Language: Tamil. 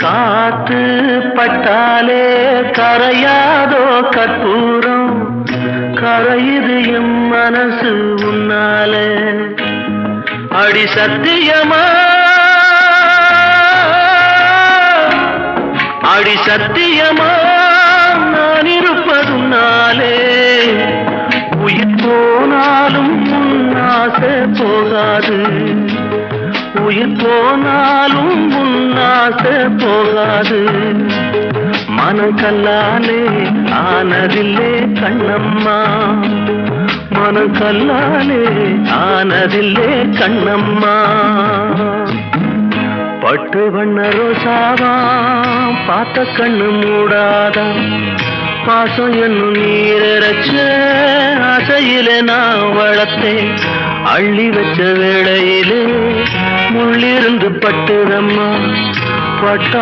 காத்து பட்டாலே கரையாதோ கற்பூரம், கரையுது எம் மனசு உன்னாலே. அடி சத்தியமா, அடி சத்தியமா நான் இருப்பதுனாலே, உயிர் போனாலும் உன்னாசை போகாது, உயிர் போனாலும் உன்னாசை போகாது. மனக்கல்லாலே ஆனதில்லே கண்ணம்மா, மனக்கல்லாலே ஆனதில்லே கண்ணம்மா. பட்டு வண்ண ரோசாவா பார்த்த கண்ணு மூடாதா, பாசம் என்னும் நீரச்ச ஆசையில நான் வளர்த்தேன். அள்ளி வச்ச வேளையிலே முள்ளிருந்து பட்டுதம்மா, பட்டா